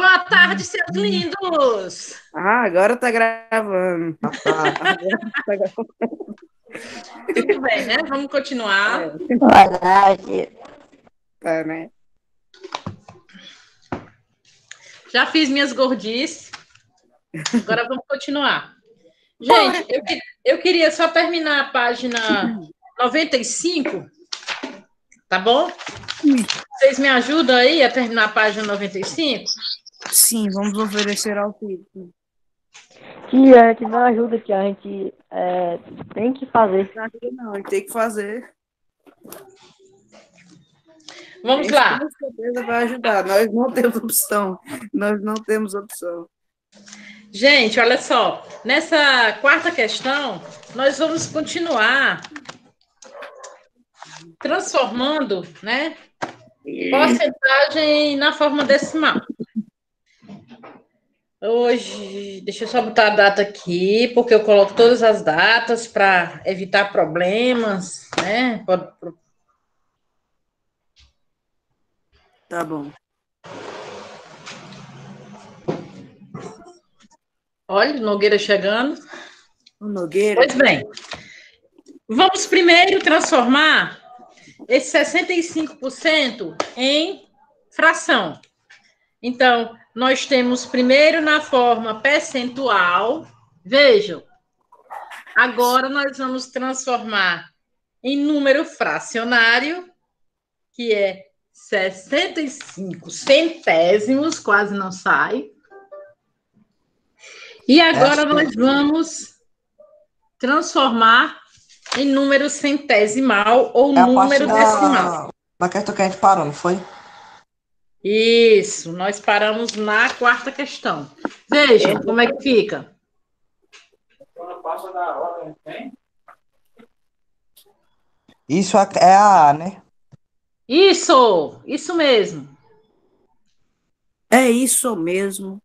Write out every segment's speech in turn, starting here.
Boa tarde, seus lindos! Agora tá gravando. Tá. Agora tá gravando. Tudo bem, né? Vamos continuar. Boa tarde. Tá, né? Já fiz minhas gordices. Agora vamos continuar. Gente, eu queria só terminar a página 95, tá bom? Vocês me ajudam aí a terminar a página 95? Sim, vamos oferecer ao público. Tia, a gente não ajuda, tia. A gente tem que fazer. Não, a gente tem que fazer. Vamos A gente lá. com certeza vai ajudar. Nós não temos opção. Nós não temos opção. Gente, olha só. Nessa quarta questão, nós vamos continuar transformando, né? Porcentagem na forma decimal. Hoje, deixa eu só botar a data aqui, porque eu coloco todas as datas para evitar problemas, né? Tá bom. Olha, o Nogueira chegando. O Nogueira. Pois bem, vamos primeiro transformar esse 65% em fração. Então, nós temos primeiro na forma percentual. Vejam, agora nós vamos transformar em número fracionário, que é 65 centésimos, quase não sai. E agora nós vamos transformar em número centesimal ou número decimal. Da questão que a gente parou, não foi? Isso, nós paramos na quarta questão. Vejam como é que fica. Isso é a A, né? Isso mesmo. É isso mesmo.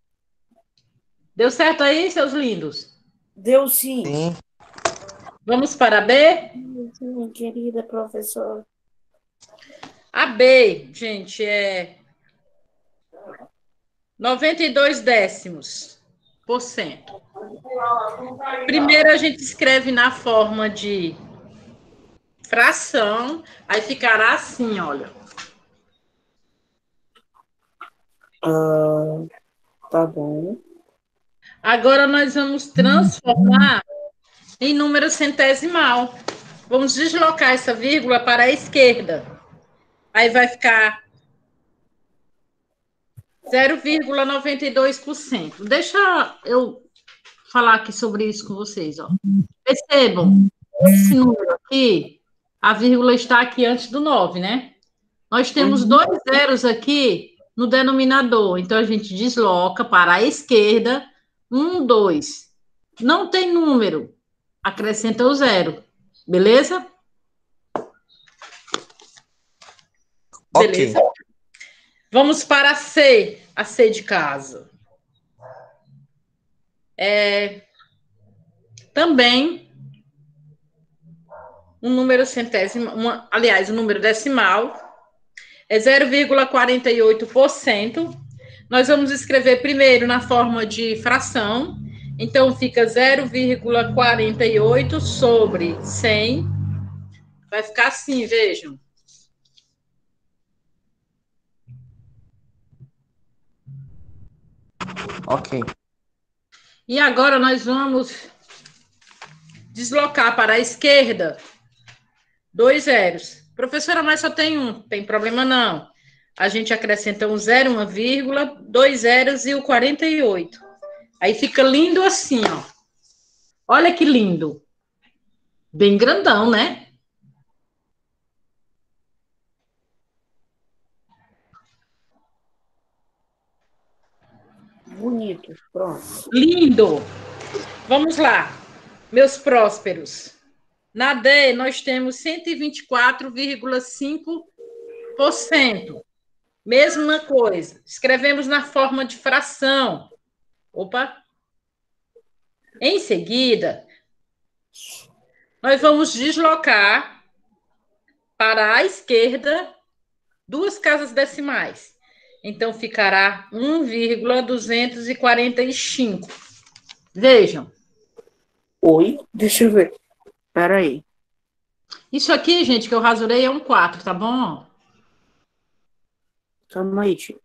Deu certo aí, seus lindos? Deu sim. Sim. Vamos para a B? Sim, querida professora. A B, gente, é 92 décimos por cento. Primeiro a gente escreve na forma de fração, aí ficará assim, olha. Tá bom. Agora nós vamos transformar em número centesimal. Vamos deslocar essa vírgula para a esquerda. Aí vai ficar 0,92%. Deixa eu falar aqui sobre isso com vocês, ó. Percebam, esse número aqui, a vírgula está aqui antes do 9, né? Nós temos dois zeros aqui no denominador, então a gente desloca para a esquerda, 1, 2. Não tem número, acrescenta o zero, beleza? Beleza. Ok. Vamos para a C de casa. Também um número centésimo, aliás, um número decimal é 0,48%. Nós vamos escrever primeiro na forma de fração. Então, fica 0,48 sobre 100. Vai ficar assim, vejam. Ok. E agora nós vamos deslocar para a esquerda 2 zeros. Professora, mas só tem um. Tem problema não. A gente acrescenta um zero, uma vírgula, 2 zeros e o 48. Aí fica lindo assim, ó. Olha que lindo. Bem grandão, né? Bonito. Pronto. Lindo. Vamos lá, meus prósperos. Na D, nós temos 124,5%. Mesma coisa. Escrevemos na forma de fração. Opa. Em seguida, nós vamos deslocar para a esquerda 2 casas decimais. Então, ficará 1,245. Vejam. Oi? Deixa eu ver. Peraí. Isso aqui, gente, que eu rasurei é um 4, tá bom? Calma aí, tio.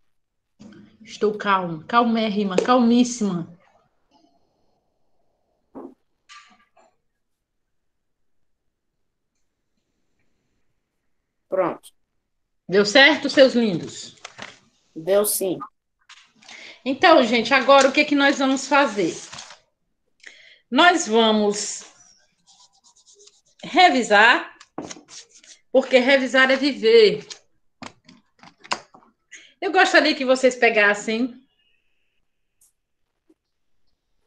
Estou calma, calmérrima, calmíssima. Pronto. Deu certo, seus lindos? Deu sim. Então, gente, agora o que que nós vamos fazer? Nós vamos revisar, porque revisar é viver. Eu gostaria que vocês pegassem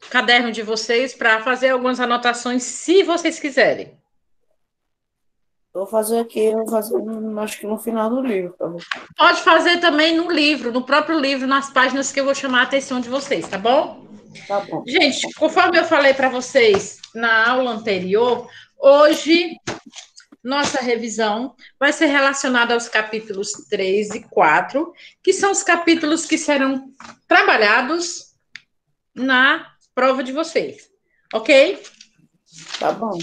o caderno de vocês para fazer algumas anotações, se vocês quiserem. Vou fazer aqui, eu vou fazer, acho que no final do livro. Tá bom? Pode fazer também no livro, no próprio livro, nas páginas que eu vou chamar a atenção de vocês, tá bom? Tá bom. Gente, conforme eu falei para vocês na aula anterior, hoje nossa revisão vai ser relacionada aos capítulos 3 e 4, que são os capítulos que serão trabalhados na prova de vocês, ok? Tá bom.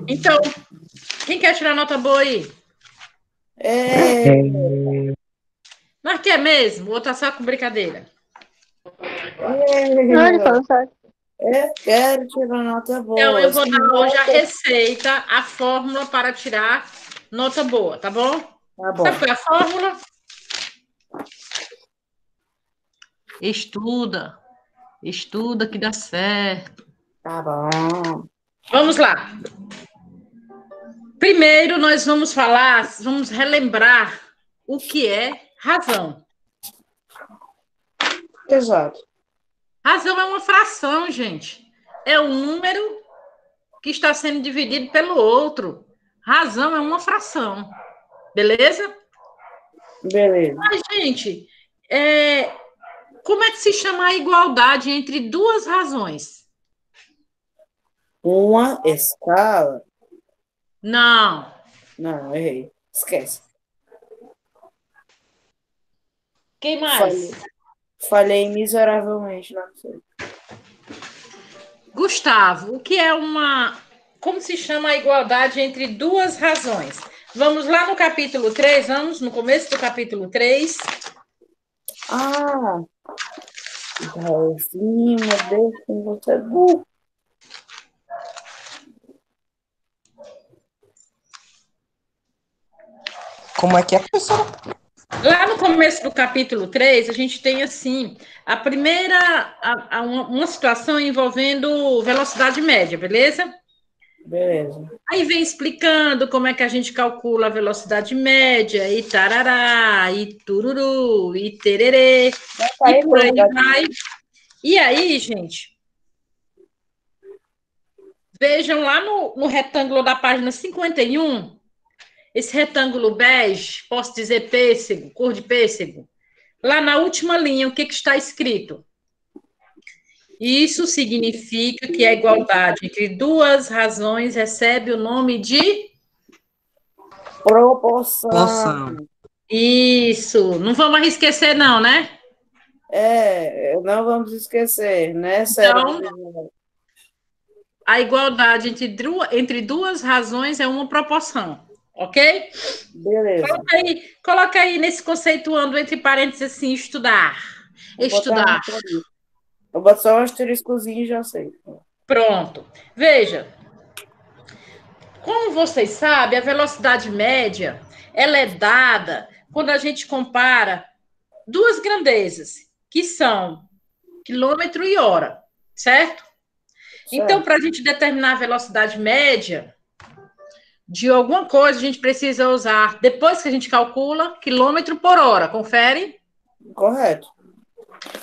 Então, quem quer tirar nota boa aí? Mas quer mesmo? Ou tá só com brincadeira? Não, ele falou certo. Quero tirar nota boa. Então, eu vou dar hoje a receita, a fórmula para tirar nota boa, tá bom? Tá bom. Sabe qual é a fórmula? Estuda. Estuda que dá certo. Tá bom. Vamos lá. Primeiro, nós vamos relembrar o que é razão. Exato. Razão é uma fração, gente. É um número que está sendo dividido pelo outro. Razão é uma fração. Beleza? Beleza. Mas, gente, como é que se chama a igualdade entre duas razões? Uma escala. Não. Não, errei. Esquece. Quem mais? Falhei miseravelmente, não sei. Gustavo, o que é como se chama a igualdade entre duas razões? Vamos lá no capítulo 3, vamos no começo do capítulo 3. Sim, meu Deus, como você é burro. Como é que é, professora? Lá no começo do capítulo 3, a gente tem, assim, a primeira, uma situação envolvendo velocidade média, beleza? Beleza. Aí vem explicando como é que a gente calcula a velocidade média, e tarará, e tururu, e tererê, e por aí vai. E aí, gente, vejam lá no retângulo da página 51, esse retângulo bege, posso dizer pêssego, cor de pêssego, lá na última linha, o que está escrito? Isso significa que a igualdade entre duas razões recebe o nome de proporção. Isso. Não vamos esquecer, não, né? Não vamos esquecer, né? Então, a igualdade entre duas razões é uma proporção, ok? Beleza. Coloca aí nesse conceituando entre parênteses assim, estudar. Estudar. Eu boto só um asteriscozinho e já sei. Pronto. Veja. Como vocês sabem, a velocidade média, ela é dada quando a gente compara duas grandezas, que são quilômetro e hora, certo? Então, para a gente determinar a velocidade média de alguma coisa, a gente precisa usar, depois que a gente calcula, quilômetro por hora. Confere? Correto.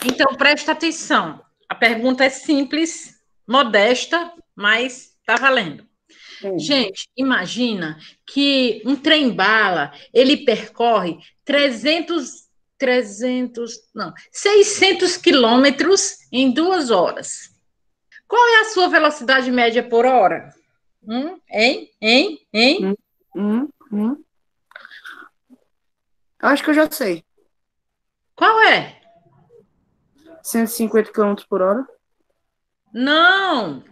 Então, presta atenção. A pergunta é simples, modesta, mas está valendo. Gente, imagina que um trem-bala, ele percorre 600 quilômetros em 2 horas. Qual é a sua velocidade média por hora? Hein? Acho que eu já sei. Qual é? 150 km por hora? Não,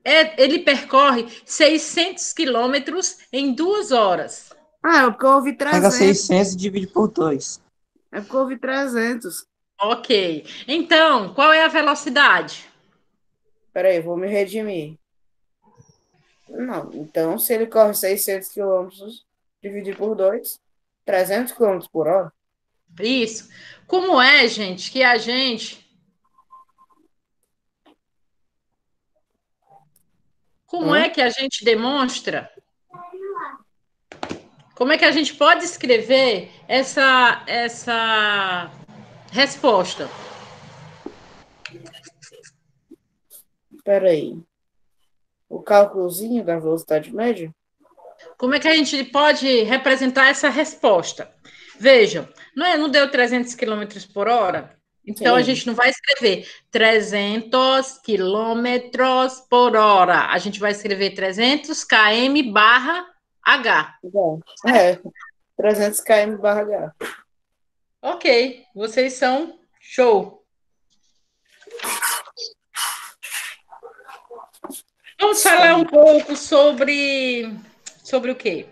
ele percorre 600 quilômetros em 2 horas. Ah, é porque eu ouvi Pega 300. 600 e divide por 2. É porque eu ouvi 300. Ok. Então, qual é a velocidade? Peraí, vou me redimir. Não, então se ele corre 600 quilômetros, dividir por 2, 300 quilômetros por hora? Isso. Como é, gente, que a gente. Como Hã? é que a gente demonstra? Como é que a gente pode escrever essa resposta? Peraí. O cálculozinho da velocidade média? Como é que a gente pode representar essa resposta? Vejam, não deu 300 quilômetros por hora? Então, a Sim. gente não vai escrever 300 quilômetros por hora. A gente vai escrever 300 km barra H. É, 300 km barra H. Ok, vocês são show. Vamos falar um pouco sobre o quê?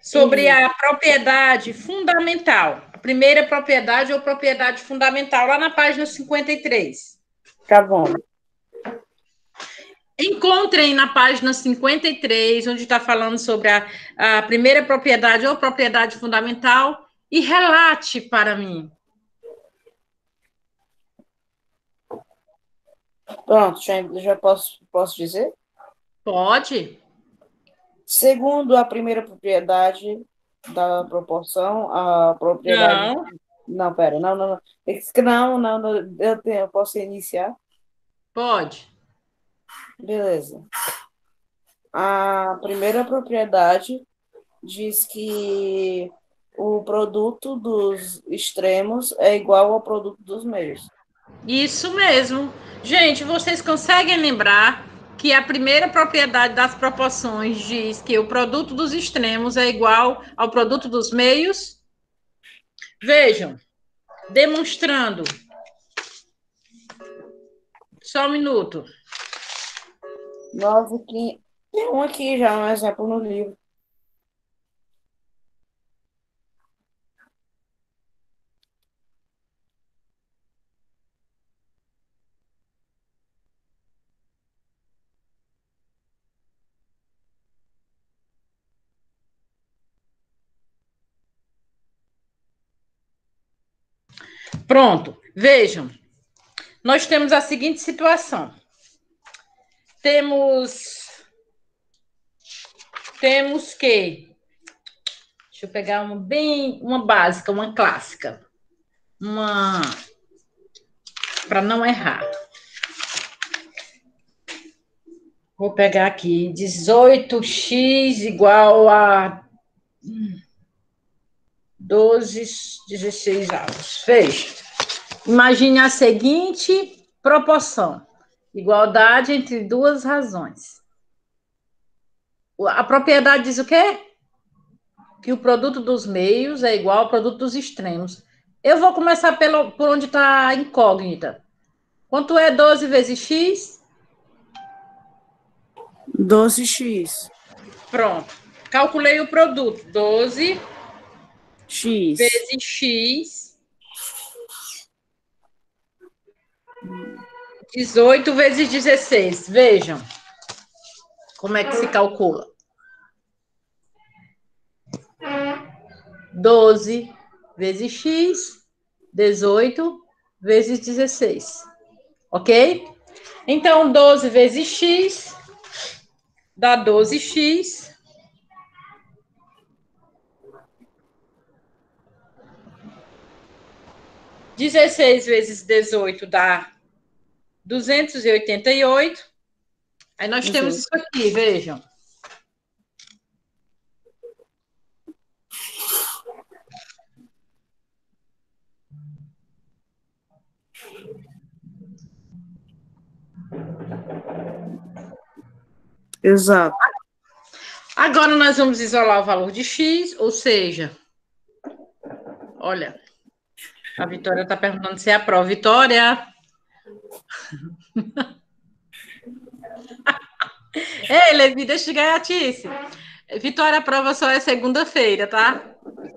Sobre Isso, a propriedade fundamental. A primeira propriedade ou propriedade fundamental, lá na página 53. tá bom. Encontrem na página 53, onde está falando sobre a primeira propriedade ou propriedade fundamental, e relate para mim. Pronto, já posso dizer? Pode? Segundo a primeira propriedade da proporção, a propriedade. Não. Não, pera, não. Não, eu posso iniciar? Pode. Beleza. A primeira propriedade diz que o produto dos extremos é igual ao produto dos meios. Isso mesmo. Gente, vocês conseguem lembrar que a primeira propriedade das proporções diz que o produto dos extremos é igual ao produto dos meios? Vejam, demonstrando. Só um minuto. Tem um aqui já, um exemplo no livro. Pronto. Vejam, nós temos a seguinte situação. Temos que, deixa eu pegar uma básica, uma clássica, para não errar. Vou pegar aqui 18x igual a 12, 16 avos. Veja. Imagine a seguinte proporção: igualdade entre duas razões. A propriedade diz o quê? Que o produto dos meios é igual ao produto dos extremos. Eu vou começar por onde está a incógnita. Quanto é 12 vezes x? 12x. Pronto. Calculei o produto. 12 X. vezes x. 18 vezes 16. Vejam como é que se calcula. 12 vezes x, 18 vezes 16. Ok? Então, 12 vezes x dá 12x. 16 vezes 18 dá 288. Aí nós temos isso aqui, vejam. Exato. Agora nós vamos isolar o valor de x, ou seja, olha, A Vitória está perguntando se é a prova. Vitória! Ei, Levi, deixa de gaiatice. Vitória, a prova só é segunda-feira, tá?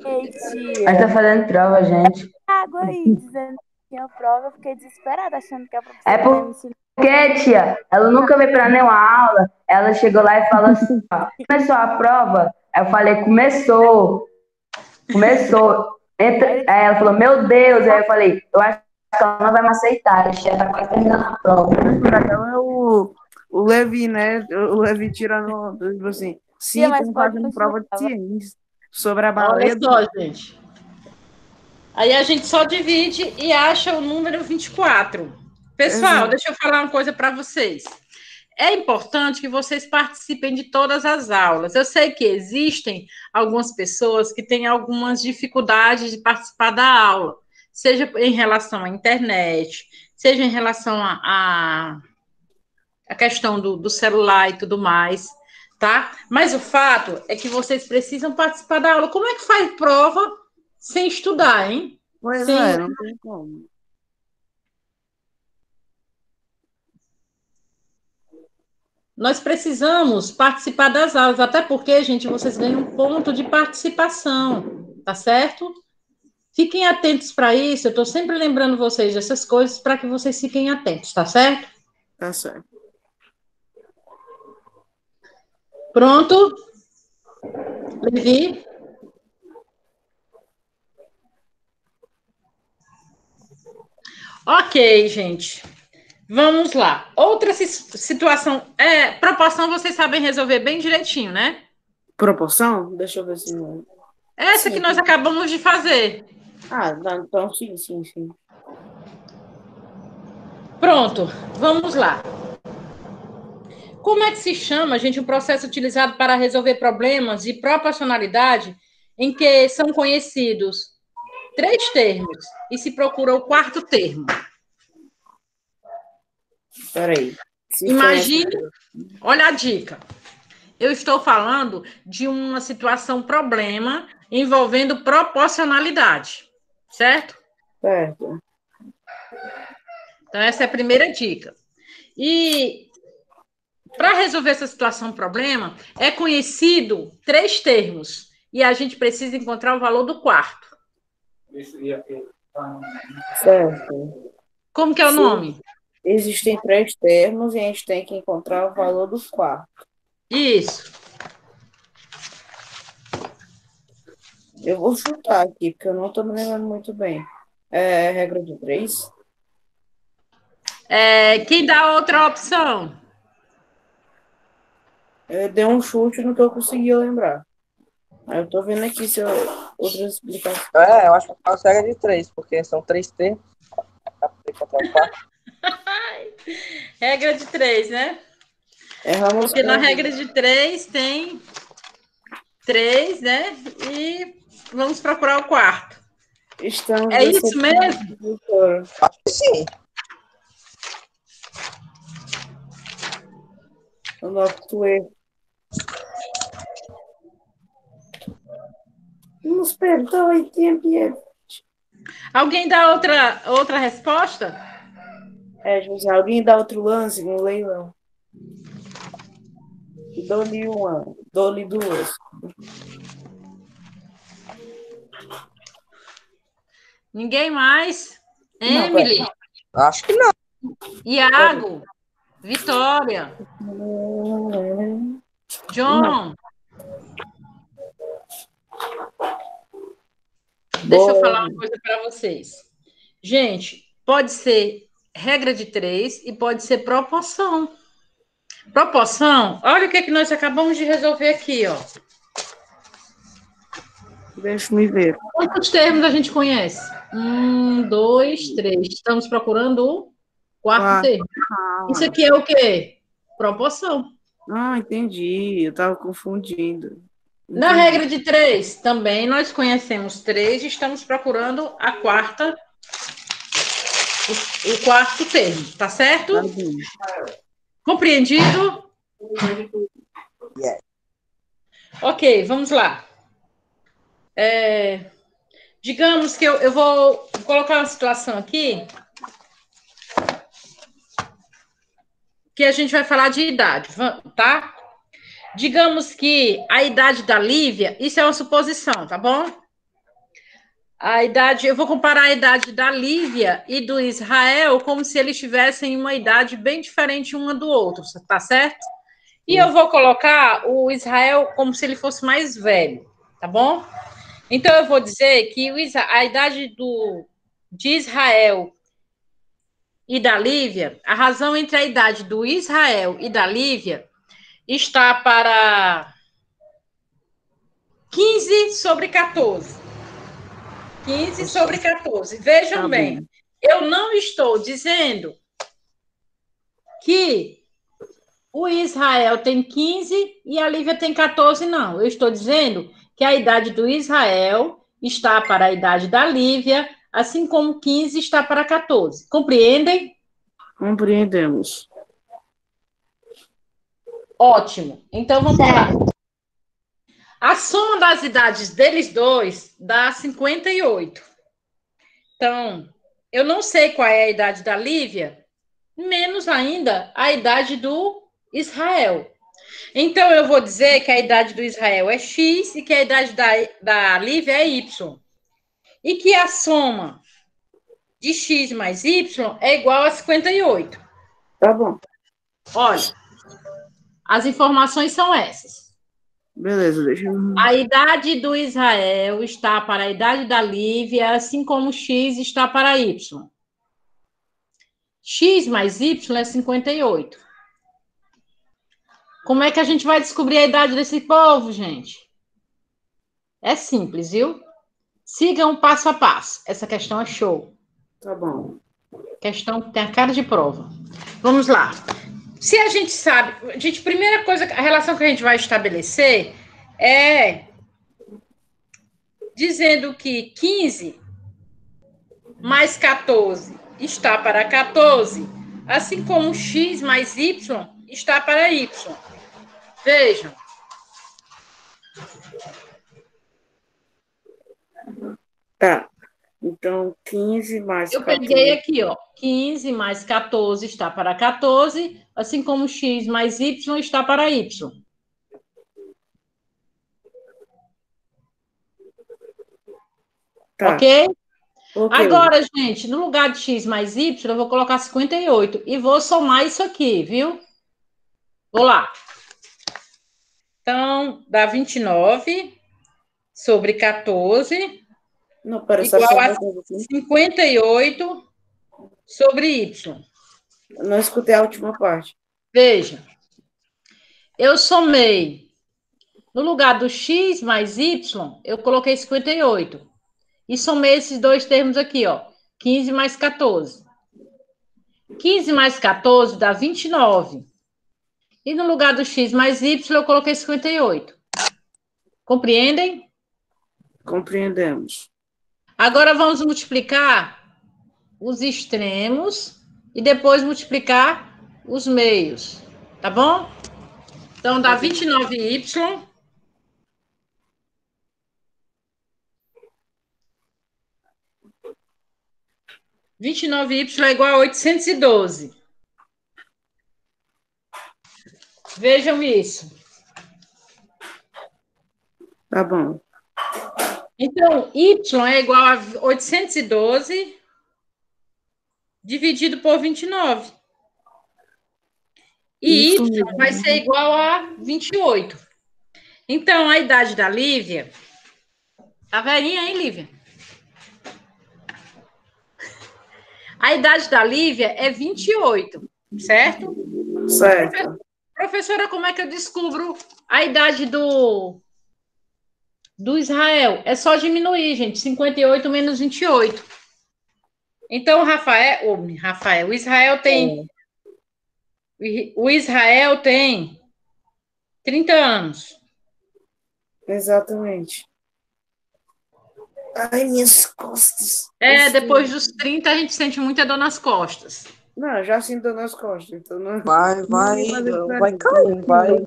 Ei, tia. Mas tá fazendo prova, gente. Água aí, dizendo que tinha prova, eu fiquei desesperada, achando que a professora É ia me ensinar. porque, tia, ela nunca veio pra nenhuma aula. Ela chegou lá e falou assim, ó, começou a prova? Aí eu falei, começou. Aí ela falou, meu Deus. Aí eu falei, eu acho que ela não vai me aceitar. A tia tá quase terminando a prova. Ela é o Levi, né? O Levi tirando, tipo assim, sim, Tia, mas estamos pode fazendo continuar. prova de ciência sobre a Olha baleia. só, gente. Aí a gente só divide e acha o número 24. Pessoal, Exato. deixa eu falar uma coisa para vocês. É importante que vocês participem de todas as aulas. Eu sei que existem algumas pessoas que têm algumas dificuldades de participar da aula, seja em relação à internet, seja em relação à questão do celular e tudo mais, tá? Mas o fato é que vocês precisam participar da aula. Como é que faz prova sem estudar, hein? Pois Sim. é, não tem como. Nós precisamos participar das aulas, até porque, gente, vocês ganham um ponto de participação, tá certo? Fiquem atentos para isso, eu estou sempre lembrando vocês dessas coisas para que vocês fiquem atentos, tá certo? Tá certo. Pronto? Levi? Ok, gente. Vamos lá. Outra situação. Proporção vocês sabem resolver bem direitinho, né? Proporção? Deixa eu ver se... Essa Sim. que nós acabamos de fazer. Ah, então sim. Pronto, vamos lá. Como é que se chama, gente, um processo utilizado para resolver problemas de proporcionalidade em que são conhecidos 3 termos e se procura o 4º termo? Peraí. Imagine, olha a dica. Eu estou falando de uma situação problema envolvendo proporcionalidade, certo? Certo. Então, essa é a primeira dica. E para resolver essa situação problema, é conhecido 3 termos. E a gente precisa encontrar o valor do 4º. Certo. Como que é o nome? Existem 3 termos e a gente tem que encontrar o valor do 4º. Isso. Eu vou chutar aqui, porque eu não estou me lembrando muito bem. É regra de 3? Quem dá outra opção? Eu dei um chute no que eu conseguia lembrar. Aí eu tô vendo aqui se eu... outras explicações. Eu acho que eu faço regra de 3, porque são 3 termos. Regra de 3, né? Erramos. Porque na regra de 3 tem 3, né? E vamos procurar o 4º. Estamos É isso mesmo? Doutora. Acho que sim. O nosso erro. Nos perdoe, tempo. Alguém dá outra resposta? José, alguém dá outro lance no leilão? Dou-lhe uma, dou-lhe 2. Ninguém mais? Não, Emily, Acho que não. Iago, Vitória, John. Deixa eu falar uma coisa para vocês. Gente, pode ser regra de 3 e pode ser proporção. Proporção, olha o que nós acabamos de resolver aqui, ó. Deixa-me ver. Quantos termos a gente conhece? 1, 2, 3. Estamos procurando o 4º termo. Isso aqui é o quê? Proporção. Ah, entendi. Eu estava confundindo. Na regra de 3, também nós conhecemos 3 e estamos procurando a 4ª, o 4º termo, tá certo? Compreendido? Yeah. Ok, vamos lá. Digamos que eu vou colocar uma situação aqui que a gente vai falar de idade, tá? Digamos que a idade da Lívia, isso é uma suposição, tá bom? A idade, eu vou comparar a idade da Lívia e do Israel como se eles tivessem uma idade bem diferente uma do outro, tá certo? E eu vou colocar o Israel como se ele fosse mais velho, tá bom? Então eu vou dizer que a idade de Israel e da Lívia, a razão entre a idade do Israel e da Lívia está para 15/14. 15/14. Vejam Tá bem, bom. eu não estou dizendo que o Israel tem 15 e a Lívia tem 14, não. Eu estou dizendo que a idade do Israel está para a idade da Lívia, assim como 15 está para 14. Compreendem? Compreendemos. Ótimo. Então, vamos lá. A soma das idades deles dois dá 58. Então, eu não sei qual é a idade da Lívia, menos ainda a idade do Israel. Então, eu vou dizer que a idade do Israel é X e que a idade da Lívia é Y. E que a soma de X mais Y é igual a 58. Tá bom. Olha, as informações são essas. Beleza, deixa eu... A idade do Israel está para a idade da Lívia, assim como X está para Y. X mais Y é 58. Como é que a gente vai descobrir a idade desse povo, gente? É simples, viu? Sigam passo a passo. Essa questão é show. Tá bom. Questão que tem a cara de prova. Vamos lá. Se a gente sabe... primeira coisa, a relação que a gente vai estabelecer é dizendo que 15 mais 14 está para 14, assim como X mais Y está para Y. Vejam. Tá. Então, 15 mais Eu 14. peguei aqui, ó. 15 mais 14 está para 14, assim como X mais Y está para Y. Tá. Ok? Ok. Agora, gente, no lugar de X mais Y, eu vou colocar 58 e vou somar isso aqui, viu? Vou lá. Então, dá 29/14 Não, pera, só igual a um pouquinho. 58/Y. Eu não escutei a última parte. Veja, eu somei. No lugar do X mais Y, eu coloquei 58. E somei esses dois termos aqui, ó. 15 mais 14. 15 mais 14 dá 29. E no lugar do X mais Y, eu coloquei 58. Compreendem? Compreendemos. Agora vamos multiplicar os extremos e depois multiplicar os meios. Tá bom? Então, dá 29Y. 29Y é igual a 812. Vejam isso. Tá bom. Então, Y é igual a 812 dividido por 29. E Isso Y vai ser igual a 28. Então, a idade da Lívia... Tá velhinha, hein, Lívia? A idade da Lívia é 28, certo? Certo. Professora, como é que eu descubro a idade do Israel? É só diminuir, gente. 58 menos 28. Então, o Israel tem... O Israel tem 30 anos. Exatamente. Ai, minhas costas. Depois dos 30, a gente sente muita dor nas costas. Não, já sinto nas costas. Então não... Vai caindo, vai.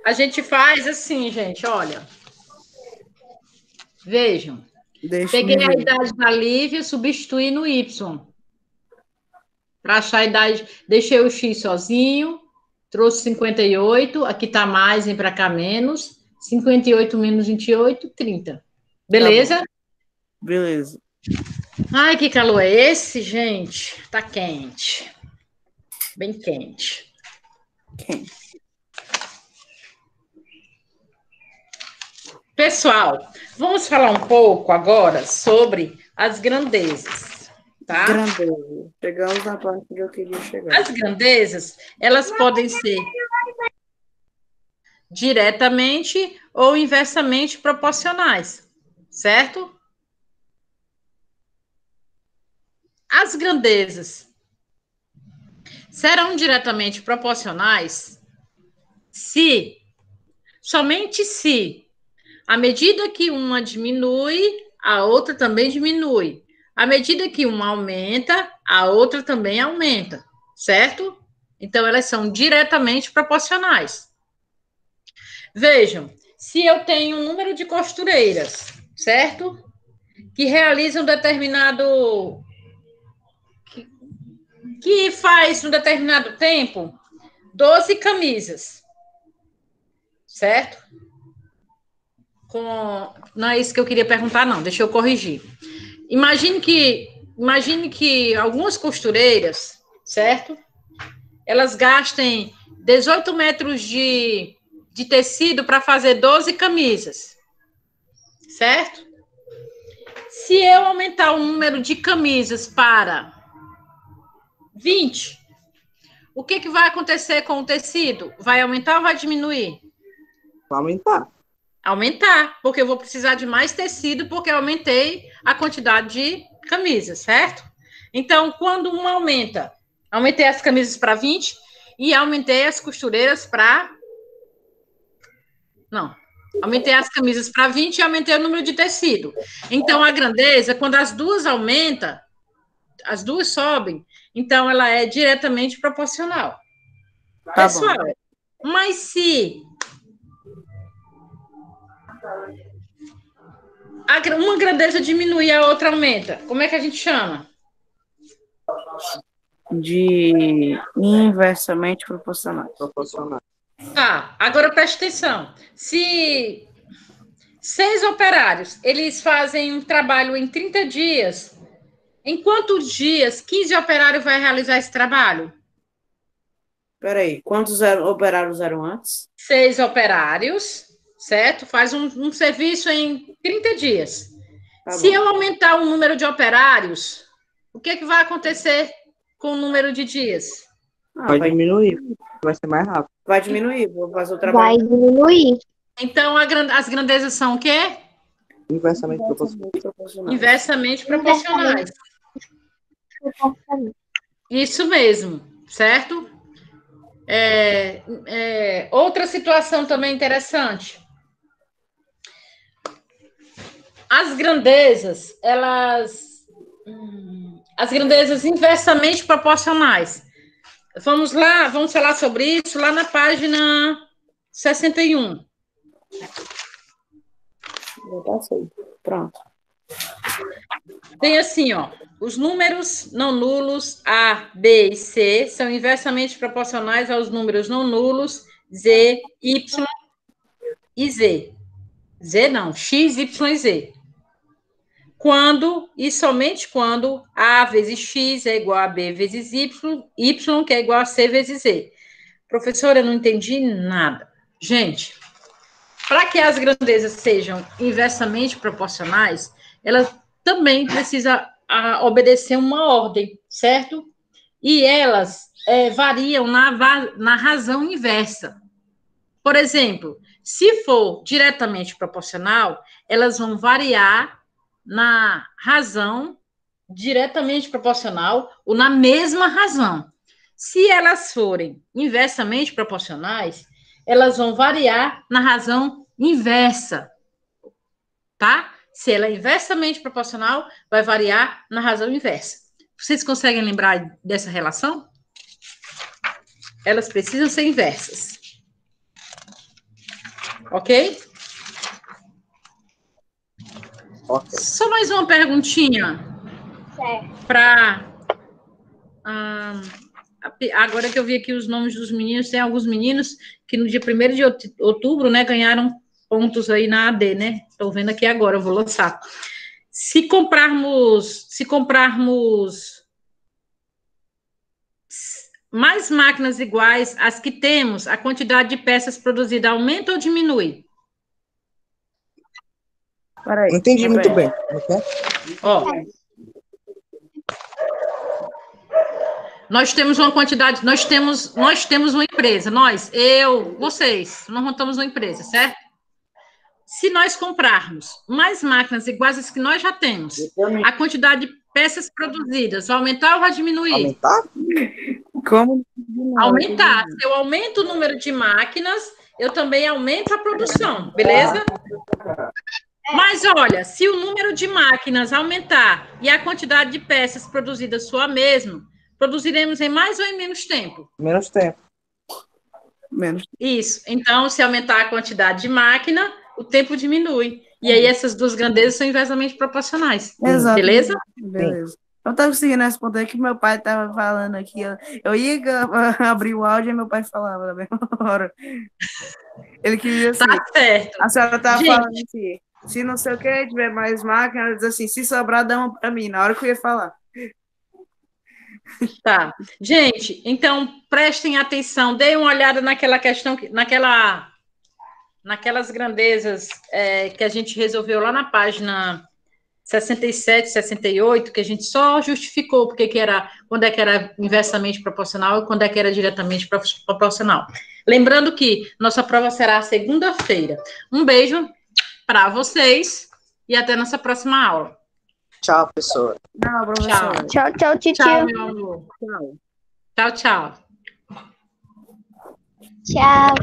A gente faz assim, gente, olha. Vejam. Peguei Deixa-me a ver. idade da Lívia, substituí no Y. Para achar a idade, deixei o X sozinho, trouxe 58, aqui está mais, vem para cá menos. 58 menos 28, 30. Tá bom. Beleza? Beleza. Ai, que calor é esse, gente? Tá quente. Bem quente. Quem? Pessoal, vamos falar um pouco agora sobre as grandezas, tá? Grandeza. Chegamos na parte que eu queria chegar. As grandezas, elas podem ser diretamente ou inversamente proporcionais, certo? As grandezas serão diretamente proporcionais se, somente se, à medida que uma diminui, a outra também diminui. À medida que uma aumenta, a outra também aumenta, certo? Então, elas são diretamente proporcionais. Vejam, se eu tenho um número de costureiras, certo? Que realizam determinado... que faz, um determinado tempo, 12 camisas, certo? Não é isso que eu queria perguntar, não, deixa eu corrigir. Imagine que algumas costureiras, certo? Elas gastem 18 metros de tecido para fazer 12 camisas, certo? Se eu aumentar o número de camisas para 20, o que vai acontecer com o tecido? Vai aumentar ou vai diminuir? Vai aumentar. Aumentar, porque eu vou precisar de mais tecido, porque eu aumentei a quantidade de camisas, certo? Então, quando uma aumenta, aumentei as camisas para 20 e aumentei as costureiras para... Não, aumentei as camisas para 20 e aumentei o número de tecido. Então, a grandeza, quando as duas aumentam, as duas sobem, então ela é diretamente proporcional. Tá Pessoal, bom. mas se uma grandeza diminui e a outra aumenta, como é que a gente chama? De inversamente proporcionais. Proporcional. Tá, agora preste atenção. Se 6 operários, eles fazem um trabalho em 30 dias, em quantos dias 15 operários vai realizar esse trabalho? Peraí, quantos operários eram antes? 6 operários, certo? Faz um serviço em 30 dias. Tá Se bom. eu aumentar o número de operários, o que vai acontecer com o número de dias? Vai diminuir. Vai ser mais rápido. Vai diminuir, vou fazer o Vai trabalho. diminuir. Então, as grandezas são o quê? Inversamente proporcional. Proporcionais. Inversamente proporcionais. Isso mesmo, certo? Outra situação também interessante. As grandezas, as grandezas inversamente proporcionais. Vamos lá, vamos falar sobre isso lá na página 61. Já passei. Pronto. Tem assim, ó, os números não nulos A, B e C são inversamente proporcionais aos números não nulos Z, Y e Z. Z não, X, Y e Z. Quando e somente quando A vezes X é igual a B vezes Y, Y que é igual a C vezes Z. Professora, eu não entendi nada. Gente, para que as grandezas sejam inversamente proporcionais, elas também precisam obedecer uma ordem, certo? E elas variam na razão inversa. Por exemplo, se for diretamente proporcional, elas vão variar na razão diretamente proporcional ou na mesma razão. Se elas forem inversamente proporcionais, elas vão variar na razão inversa, tá? Se ela é inversamente proporcional, vai variar na razão inversa. Vocês conseguem lembrar dessa relação? Elas precisam ser inversas. Ok? Ok. Só mais uma perguntinha. Para... agora que eu vi aqui os nomes dos meninos, tem alguns meninos que no dia 1º de outubro, né, ganharam pontos aí na AD, né? Estou vendo aqui agora, eu vou lançar. Se comprarmos mais máquinas iguais às que temos, a quantidade de peças produzidas aumenta ou diminui? Peraí. Não entendi muito bem. Como é que é? Ó, nós temos uma quantidade, nós temos uma empresa, vocês, nós montamos uma empresa, certo? Se nós comprarmos mais máquinas iguais às que nós já temos, a quantidade de peças produzidas vai aumentar ou vai diminuir? Aumentar? Como? Aumentar. Se eu aumento o número de máquinas, eu também aumento a produção, beleza? Mas olha, se o número de máquinas aumentar e a quantidade de peças produzidas for a mesma, produziremos em mais ou em menos tempo? Menos tempo. Menos. Isso. Então, se aumentar a quantidade de máquina, o tempo diminui. E aí, essas duas grandezas são inversamente proporcionais. Exato. Beleza? Beleza. Eu estava conseguindo responder que meu pai estava falando aqui. Eu ia abrir o áudio e meu pai falava na mesma hora. Ele queria assim. Tá certo. A senhora estava Gente. falando assim. Se não sei o que, tiver mais máquina, ela diz assim, se sobrar, dá uma para mim, na hora que eu ia falar. Tá. Gente, então, prestem atenção, deem uma olhada naquela questão, naquelas grandezas que a gente resolveu lá na página 67, 68, que a gente só justificou quando é que era inversamente proporcional e quando é que era diretamente proporcional. Lembrando que nossa prova será segunda-feira. Um beijo para vocês e até nossa próxima aula. Tchau, professora. Não, professor. Tchau, tchau, titio. Tchau, meu amor. Tchau, tchau. Tchau.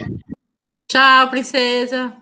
Tchau, princesa.